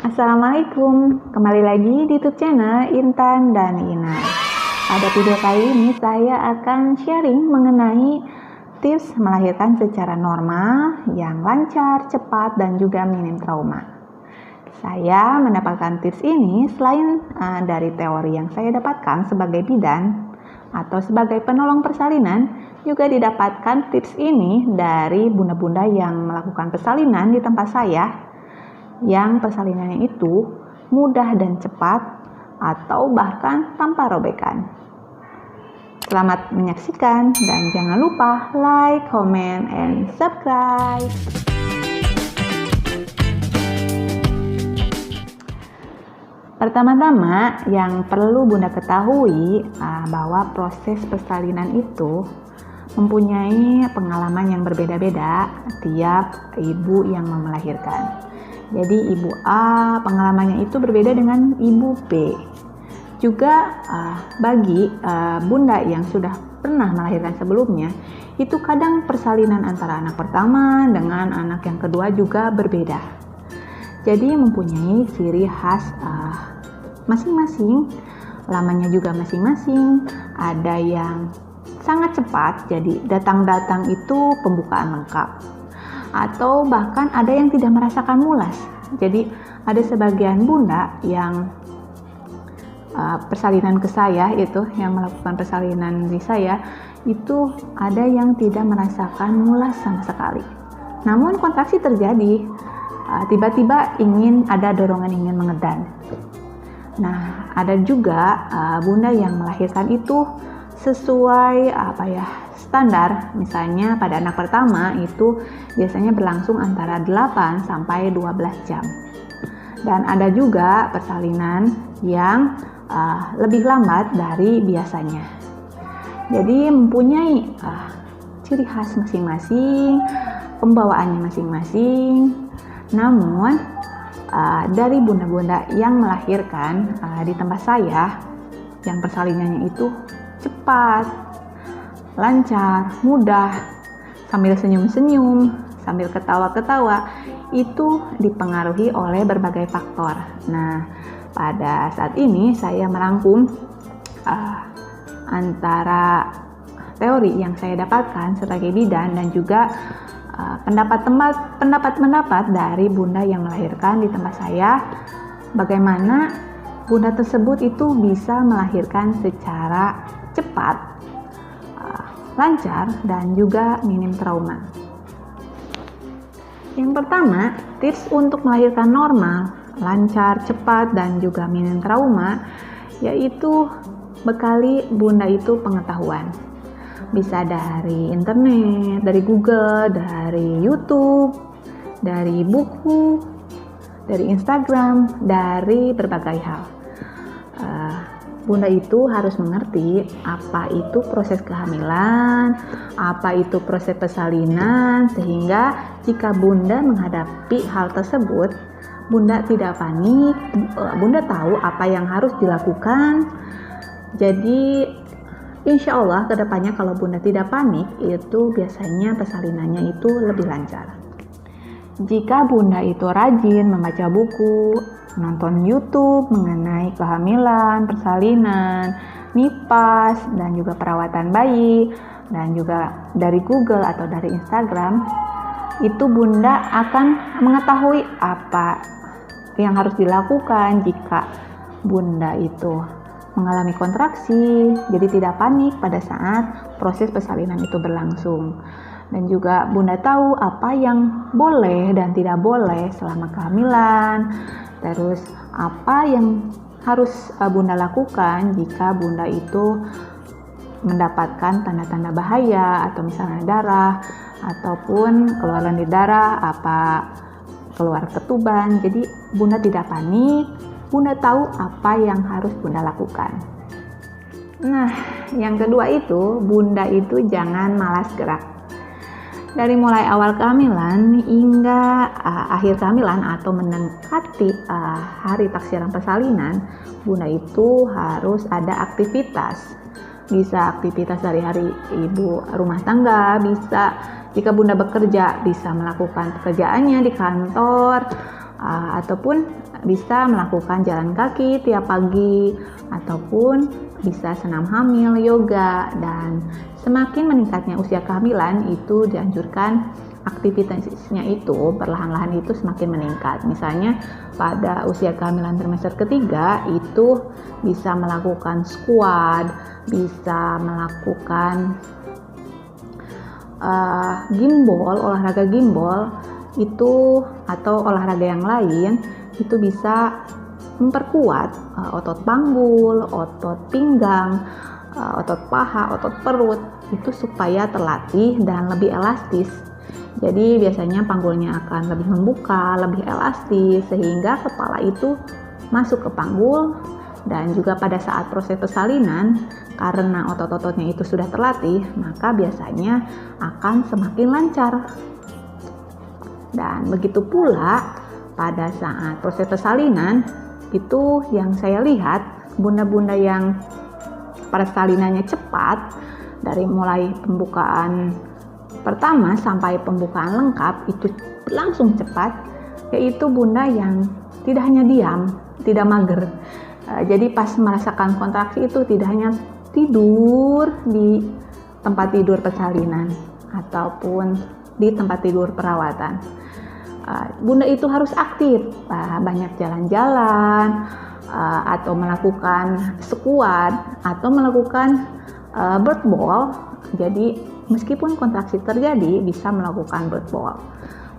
Assalamualaikum, kembali lagi di YouTube channel Intan dan Ina. Pada video kali ini saya akan sharing mengenai tips melahirkan secara normal yang lancar, cepat, dan juga minim trauma. Saya mendapatkan tips ini selain dari teori yang saya dapatkan sebagai bidan atau sebagai penolong persalinan, juga didapatkan tips ini dari bunda-bunda yang melakukan persalinan di tempat saya, yang persalinannya itu mudah dan cepat atau bahkan tanpa robekan. Selamat menyaksikan dan jangan lupa like, comment, and subscribe. Pertama-tama yang perlu Bunda ketahui bahwa proses persalinan itu mempunyai pengalaman yang berbeda-beda tiap ibu yang melahirkan. Jadi ibu A pengalamannya itu berbeda dengan ibu B. Juga bagi bunda yang sudah pernah melahirkan sebelumnya, itu kadang persalinan antara anak pertama dengan anak yang kedua juga berbeda. Jadi mempunyai ciri khas masing-masing, lamanya juga masing-masing. Ada yang sangat cepat, jadi datang-datang itu pembukaan lengkap. Atau bahkan ada yang tidak merasakan mulas. Jadi ada sebagian bunda yang persalinan ke saya itu, yang melakukan persalinan di saya, itu ada yang tidak merasakan mulas sama sekali. Namun kontraksi terjadi, tiba-tiba ada dorongan ingin mengedan. Nah, ada juga bunda yang melahirkan itu sesuai standar. Misalnya pada anak pertama itu biasanya berlangsung antara 8 sampai 12 jam. Dan ada juga persalinan yang lebih lambat dari biasanya. Jadi mempunyai ciri khas masing-masing, pembawaannya masing-masing. Namun dari bunda-bunda yang melahirkan di tempat saya, yang persalinannya itu cepat, lancar, mudah, sambil senyum-senyum, sambil ketawa-ketawa, itu dipengaruhi oleh berbagai faktor. Nah, pada saat ini saya merangkum antara teori yang saya dapatkan sebagai bidan dan juga pendapat-pendapat dari bunda yang melahirkan di tempat saya, bagaimana bunda tersebut itu bisa melahirkan secara cepat, lancar, dan juga minim trauma. Yang pertama, tips untuk melahirkan normal, lancar, cepat, dan juga minim trauma, yaitu bekali bunda itu pengetahuan. Bisa dari internet, dari Google, dari YouTube, dari buku, dari Instagram, dari berbagai hal. Bunda itu harus mengerti apa itu proses kehamilan, apa itu proses persalinan, sehingga jika bunda menghadapi hal tersebut, bunda tidak panik, bunda tahu apa yang harus dilakukan. Jadi insya Allah kedepannya kalau bunda tidak panik, itu biasanya persalinannya itu lebih lancar. Jika bunda itu rajin membaca buku, nonton YouTube mengenai kehamilan, persalinan, nipas, dan juga perawatan bayi, dan juga dari Google atau dari Instagram, itu bunda akan mengetahui apa yang harus dilakukan jika bunda itu mengalami kontraksi, jadi tidak panik pada saat proses persalinan itu berlangsung. Dan juga bunda tahu apa yang boleh dan tidak boleh selama kehamilan. Terus apa yang harus bunda lakukan jika bunda itu mendapatkan tanda-tanda bahaya, atau misalnya darah, ataupun keluaran di darah, keluar ketuban. Jadi bunda tidak panik, bunda tahu apa yang harus bunda lakukan. Nah, yang kedua itu, bunda itu jangan malas gerak. Dari mulai awal kehamilan hingga akhir kehamilan atau mendekati hari taksiran persalinan, bunda itu harus ada aktivitas. Bisa aktivitas dari hari ibu rumah tangga, bisa jika bunda bekerja bisa melakukan pekerjaannya di kantor, ataupun bisa melakukan jalan kaki tiap pagi, ataupun bisa senam hamil, yoga, dan semakin meningkatnya usia kehamilan itu dianjurkan aktivitasnya itu perlahan-lahan itu semakin meningkat. Misalnya pada usia kehamilan trimester ketiga itu bisa melakukan squat, bisa melakukan gimbal, olahraga gimbal itu, atau olahraga yang lain itu bisa memperkuat otot panggul, otot pinggang, otot paha, otot perut itu supaya terlatih dan lebih elastis. Jadi biasanya panggulnya akan lebih membuka, lebih elastis sehingga kepala itu masuk ke panggul, dan juga pada saat proses persalinan karena otot-ototnya itu sudah terlatih, maka biasanya akan semakin lancar. Dan begitu pula pada saat proses persalinan itu yang saya lihat bunda-bunda yang persalinannya cepat dari mulai pembukaan pertama sampai pembukaan lengkap itu langsung cepat, yaitu bunda yang tidak hanya diam, tidak mager. Jadi pas merasakan kontraksi itu tidak hanya tidur di tempat tidur persalinan ataupun di tempat tidur perawatan. Bunda itu harus aktif, banyak jalan-jalan, atau melakukan squat, atau melakukan bird ball. Jadi meskipun kontraksi terjadi bisa melakukan bird ball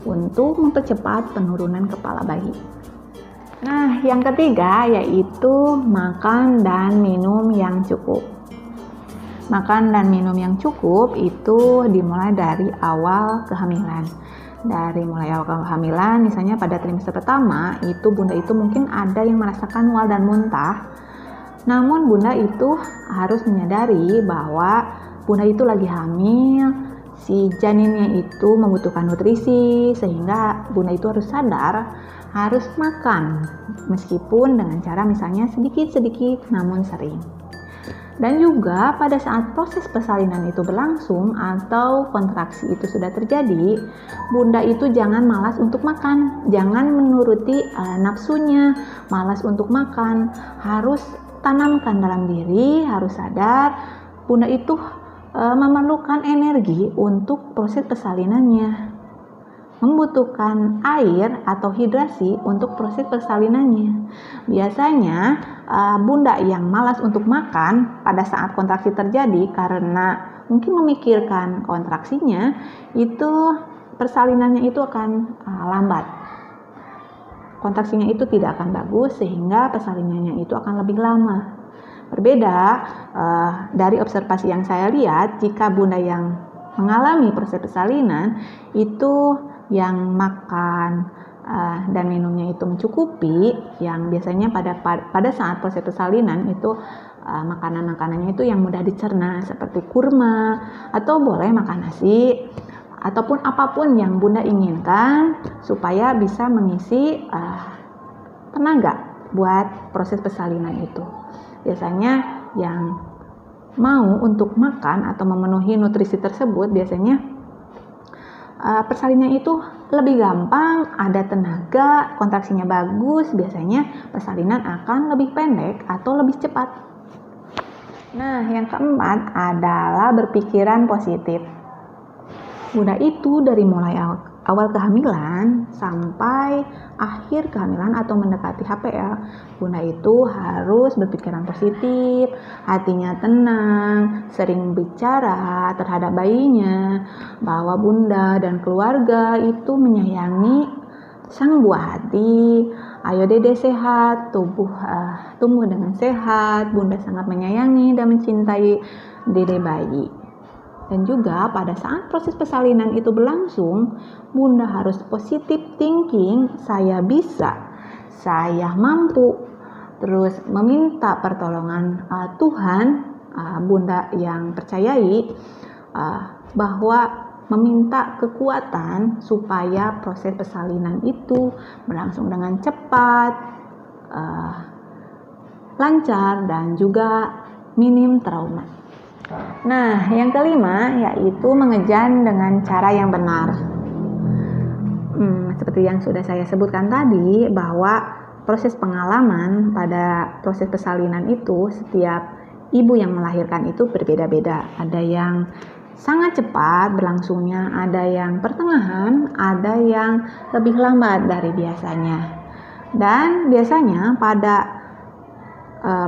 untuk mempercepat penurunan kepala bayi. Nah, yang ketiga yaitu makan dan minum yang cukup. Makan dan minum yang cukup itu dimulai dari awal kehamilan. Dari mulai awal kehamilan, misalnya pada trimester pertama, itu bunda itu mungkin ada yang merasakan mual dan muntah. Namun bunda itu harus menyadari bahwa bunda itu lagi hamil, si janinnya itu membutuhkan nutrisi, sehingga bunda itu harus sadar, harus makan, meskipun dengan cara misalnya sedikit-sedikit namun sering. Dan juga pada saat proses persalinan itu berlangsung atau kontraksi itu sudah terjadi, bunda itu jangan malas untuk makan, jangan menuruti nafsunya, malas untuk makan, harus tanamkan dalam diri, harus sadar bunda itu memerlukan energi untuk proses persalinannya, membutuhkan air atau hidrasi untuk proses persalinannya. Biasanya bunda yang malas untuk makan pada saat kontraksi terjadi karena mungkin memikirkan kontraksinya, itu persalinannya itu akan lambat. Kontraksinya itu tidak akan bagus sehingga persalinannya itu akan lebih lama. Berbeda dari observasi yang saya lihat, jika bunda yang mengalami proses persalinan itu yang makan dan minumnya itu mencukupi, yang biasanya pada saat proses persalinan itu makanan-makanannya itu yang mudah dicerna seperti kurma, atau boleh makan nasi ataupun apapun yang bunda inginkan supaya bisa mengisi tenaga buat proses persalinan itu. Biasanya yang mau untuk makan atau memenuhi nutrisi tersebut biasanya persalinan itu lebih gampang, ada tenaga, kontraksinya bagus, biasanya persalinan akan lebih pendek atau lebih cepat. Nah, yang keempat adalah berpikiran positif. Bunda itu dari mulai awal kehamilan sampai akhir kehamilan atau mendekati HPL, bunda itu harus berpikiran positif, hatinya tenang, sering bicara terhadap bayinya, bahwa bunda dan keluarga itu menyayangi sang buah hati. Ayo dede sehat, tumbuh dengan sehat, bunda sangat menyayangi dan mencintai dede bayi. Dan juga pada saat proses persalinan itu berlangsung, bunda harus positif thinking, saya bisa, saya mampu, terus meminta pertolongan Tuhan, bunda yang percayai bahwa meminta kekuatan supaya proses persalinan itu berlangsung dengan cepat, lancar, dan juga minim trauma. Nah, yang kelima yaitu mengejan dengan cara yang benar. seperti yang sudah saya sebutkan tadi, bahwa proses pengalaman pada proses persalinan itu, setiap ibu yang melahirkan itu berbeda-beda. Ada yang sangat cepat berlangsungnya, ada yang pertengahan, ada yang lebih lambat dari biasanya. Dan biasanya pada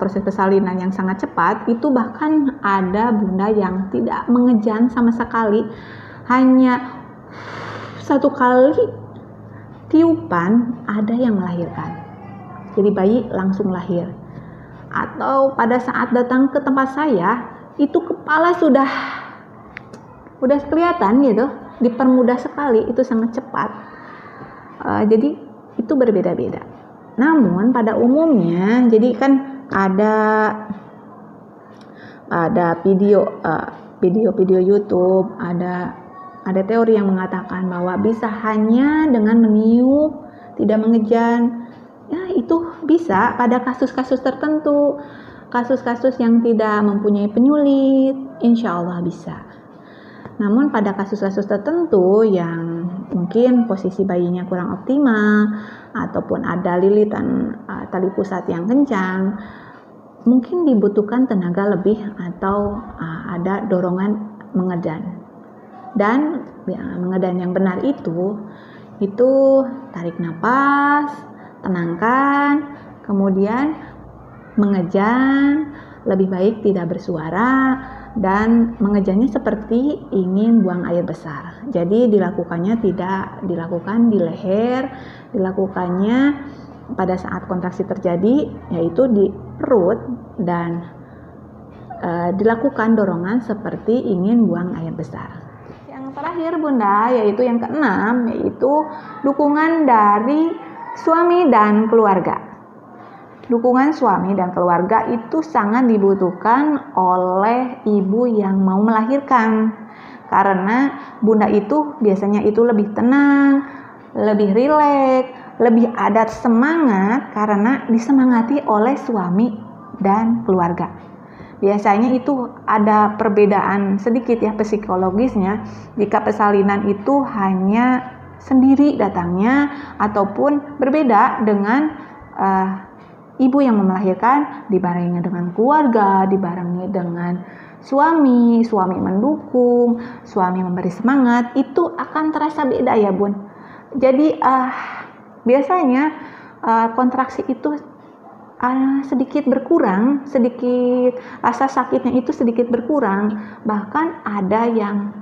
proses persalinan yang sangat cepat itu bahkan ada bunda yang tidak mengejan sama sekali, hanya satu kali tiupan ada yang melahirkan. Jadi bayi langsung lahir. Atau pada saat datang ke tempat saya, itu kepala sudah kelihatan gitu, dipermudah sekali, itu sangat cepat. Jadi itu berbeda-beda. Namun pada umumnya, jadi kan ada video YouTube, ada teori yang mengatakan bahwa bisa hanya dengan meniup, tidak mengejan. Ya, itu bisa pada kasus-kasus tertentu, kasus-kasus yang tidak mempunyai penyulit, insya Allah bisa. Namun pada kasus-kasus tertentu yang mungkin posisi bayinya kurang optimal, ataupun ada lilitan tali pusat yang kencang, mungkin dibutuhkan tenaga lebih atau ada dorongan mengedan. Dan mengedan yang benar itu tarik nafas, tenangkan, kemudian mengejan, lebih baik tidak bersuara, dan mengejannya seperti ingin buang air besar. Jadi dilakukannya tidak dilakukan di leher, dilakukannya pada saat kontraksi terjadi, yaitu di perut, dan dilakukan dorongan seperti ingin buang air besar. Yang terakhir bunda, yaitu yang keenam, yaitu dukungan dari suami dan keluarga. Dukungan suami dan keluarga itu sangat dibutuhkan oleh ibu yang mau melahirkan, karena bunda itu biasanya itu lebih tenang, lebih rileks, lebih ada semangat karena disemangati oleh suami dan keluarga. Biasanya itu ada perbedaan sedikit ya psikologisnya jika persalinan itu hanya sendiri datangnya ataupun berbeda dengan ibu yang melahirkan dibarengi dengan keluarga, dibarengi dengan suami mendukung, suami memberi semangat, itu akan terasa beda ya bun. Jadi biasanya kontraksi itu sedikit berkurang, rasa sakitnya itu sedikit berkurang, bahkan ada yang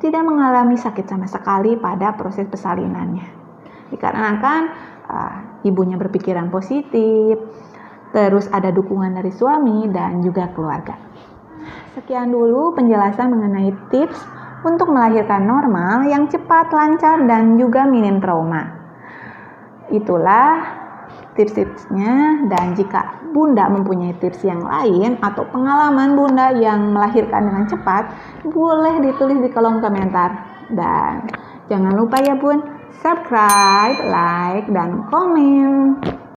tidak mengalami sakit sama sekali pada proses persalinannya. Dikarenakan ibunya berpikiran positif, terus ada dukungan dari suami dan juga keluarga. Sekian dulu penjelasan mengenai tips untuk melahirkan normal yang cepat, lancar, dan juga minim trauma. Itulah tips-tipsnya, dan jika bunda mempunyai tips yang lain atau pengalaman bunda yang melahirkan dengan cepat, boleh ditulis di kolom komentar. Dan jangan lupa ya bun, subscribe, like, dan komen.